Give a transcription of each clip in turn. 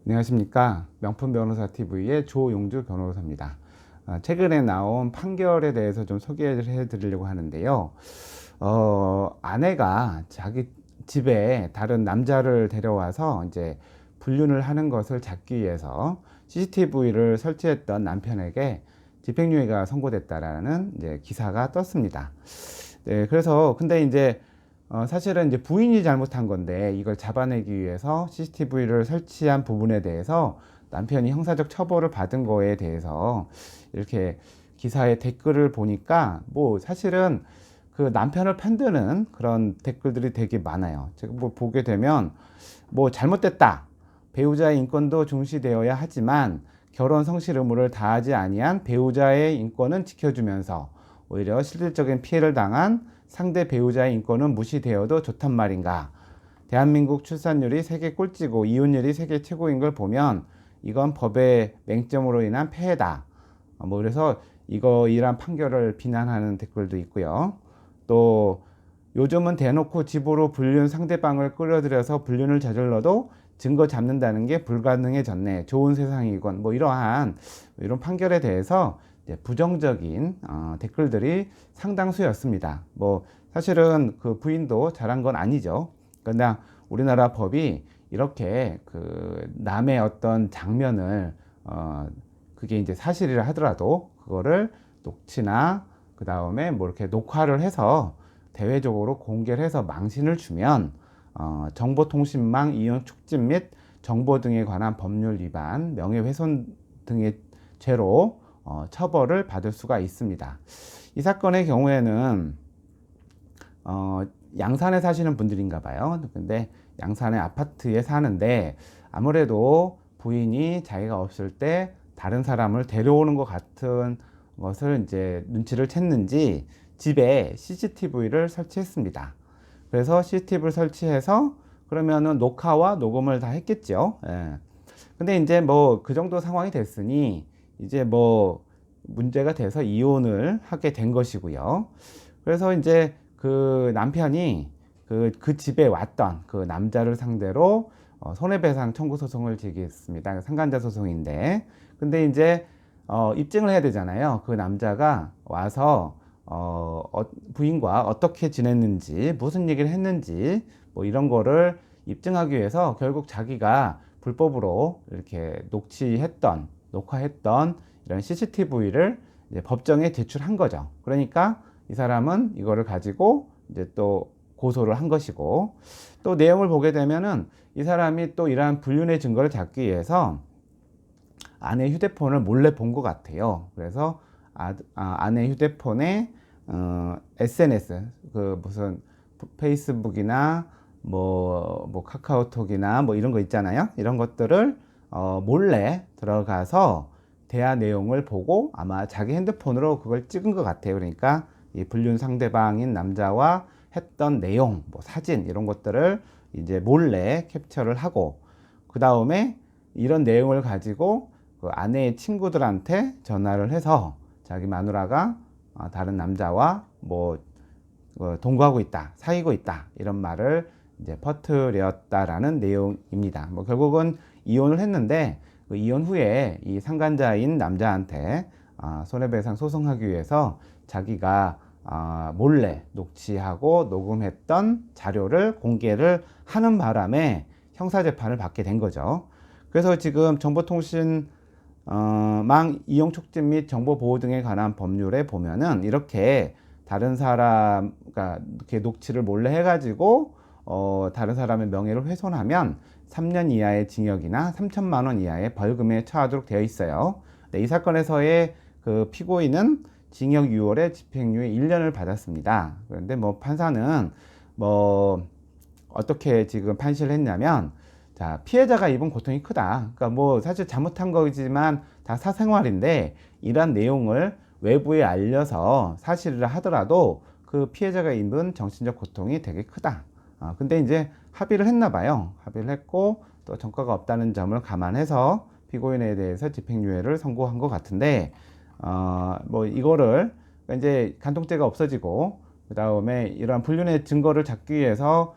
안녕하십니까. 명품 변호사 TV의 조용주 변호사입니다. 최근에 나온 판결에 대해서 좀 소개를 해 드리려고 하는데요. 아내가 자기 집에 다른 남자를 데려와서 이제 불륜을 하는 것을 잡기 위해서 CCTV를 설치했던 남편에게 집행유예가 선고됐다라는 이제 기사가 떴습니다. 네, 그래서 근데 이제 사실은 이제 부인이 잘못한 건데 이걸 잡아내기 위해서 CCTV를 설치한 부분에 대해서 남편이 형사적 처벌을 받은 거에 대해서 이렇게 기사의 댓글을 보니까 뭐 사실은 그 남편을 편드는 그런 댓글들이 되게 많아요. 제가 뭐 보게 되면 뭐 잘못됐다. 배우자의 인권도 중시되어야 하지만 결혼 성실 의무를 다하지 아니한 배우자의 인권은 지켜주면서 오히려 실질적인 피해를 당한 상대 배우자의 인권은 무시되어도 좋단 말인가. 대한민국 출산율이 세계 꼴찌고 이혼율이 세계 최고인 걸 보면 이건 법의 맹점으로 인한 폐해다. 뭐 그래서 이러한 판결을 비난하는 댓글도 있고요. 또 요즘은 대놓고 집으로 불륜 상대방을 끌어들여서 불륜을 저질러도 증거 잡는다는 게 불가능해졌네. 좋은 세상이건 뭐 이런 판결에 대해서 부정적인 댓글들이 상당수였습니다. 뭐 사실은 그 부인도 잘한 건 아니죠. 그러나 우리나라 법이 이렇게 그 남의 어떤 장면을 그게 이제 사실이라 하더라도 그거를 녹취나 그 다음에 뭐 이렇게 녹화를 해서 대외적으로 공개를 해서 망신을 주면 정보통신망 이용 촉진 및 정보 등에 관한 법률 위반, 명예훼손 등의 죄로 처벌을 받을 수가 있습니다. 이 사건의 경우에는 양산에 사시는 분들인가 봐요. 근데 양산의 아파트에 사는데 아무래도 부인이 자기가 없을 때 다른 사람을 데려오는 것 같은 것을 이제 눈치를 챘는지 집에 CCTV를 설치했습니다. 그래서 CCTV를 설치해서 그러면은 녹화와 녹음을 다 했겠죠. 예. 근데 이제 뭐 그 정도 상황이 됐으니 이제 뭐 문제가 돼서 이혼을 하게 된 것이고요. 그래서 이제 그 남편이 그 집에 왔던 그 남자를 상대로 손해배상 청구 소송을 제기했습니다. 상간자 소송인데, 근데 이제 입증을 해야 되잖아요. 그 남자가 와서 부인과 어떻게 지냈는지, 무슨 얘기를 했는지, 뭐 이런 거를 입증하기 위해서 결국 자기가 불법으로 이렇게 녹화했던 이런 CCTV를 이제 법정에 제출한 거죠. 그러니까 이 사람은 이거를 가지고 이제 또 고소를 한 것이고, 또 내용을 보게 되면은 이 사람이 또 이러한 불륜의 증거를 잡기 위해서 아내 휴대폰을 몰래 본 것 같아요. 그래서 아내 휴대폰에 SNS 그 무슨 페이스북이나 뭐 카카오톡이나 뭐 이런 거 있잖아요. 이런 것들을 몰래 들어가서 대화 내용을 보고 아마 자기 핸드폰으로 그걸 찍은 것 같아요. 그러니까 이 불륜 상대방인 남자와 했던 내용, 뭐 사진 이런 것들을 이제 몰래 캡처를 하고, 그 다음에 이런 내용을 가지고 그 아내의 친구들한테 전화를 해서 자기 마누라가 다른 남자와 뭐 동거하고 있다, 사귀고 있다 이런 말을 이제 퍼뜨렸다라는 내용입니다. 뭐 결국은 이혼을 했는데 그 이혼 후에 이 상간자인 남자한테 손해배상 소송하기 위해서 자기가 몰래 녹취하고 녹음했던 자료를 공개를 하는 바람에 형사재판을 받게 된 거죠. 그래서 지금 정보통신 망 이용 촉진 및 정보 보호 등에 관한 법률에 보면은 이렇게 다른 사람, 그러니까 이렇게 녹취를 몰래 해가지고 다른 사람의 명예를 훼손하면 3년 이하의 징역이나 3천만 원 이하의 벌금에 처하도록 되어 있어요. 네, 이 사건에서의 그 피고인은 징역 6월에 집행유예 1년을 받았습니다. 그런데 뭐 판사는 뭐 어떻게 지금 판시를 했냐면, 자, 피해자가 입은 고통이 크다. 그러니까 뭐 사실 잘못한 거지만 다 사생활인데 이런 내용을 외부에 알려서 사실이라 하더라도 그 피해자가 입은 정신적 고통이 되게 크다. 근데 이제 합의를 했나 봐요. 합의를 했고 또 전과가 없다는 점을 감안해서 피고인에 대해서 집행유예를 선고한 것 같은데, 뭐 이거를 이제 간통죄가 없어지고 그 다음에 이러한 불륜의 증거를 잡기 위해서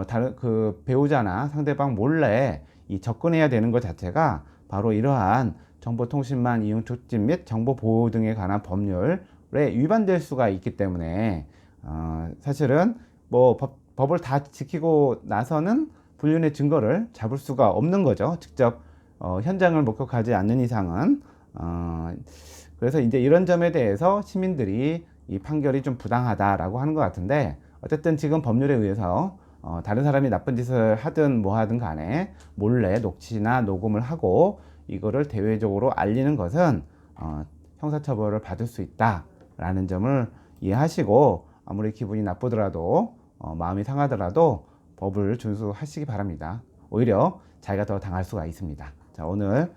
다른 그 배우자나 상대방 몰래 이 접근해야 되는 것 자체가 바로 이러한 정보통신망 이용 촉진 및 정보 보호 등에 관한 법률에 위반될 수가 있기 때문에 사실은 뭐 법을 다 지키고 나서는 불륜의 증거를 잡을 수가 없는 거죠. 직접 현장을 목격하지 않는 이상은. 그래서 이제 이런 점에 대해서 시민들이 이 판결이 좀 부당하다라고 하는 것 같은데, 어쨌든 지금 법률에 의해서 다른 사람이 나쁜 짓을 하든 뭐 하든 간에 몰래 녹취나 녹음을 하고 이거를 대외적으로 알리는 것은 형사처벌을 받을 수 있다라는 점을 이해하시고, 아무리 기분이 나쁘더라도 마음이 상하더라도 법을 준수하시기 바랍니다. 오히려 자기가 더 당할 수가 있습니다. 자, 오늘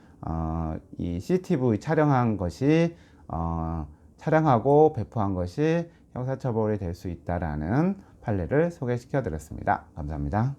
이 CCTV 촬영한 것이 촬영하고 배포한 것이 형사처벌이 될 수 있다라는 판례를 소개시켜 드렸습니다. 감사합니다.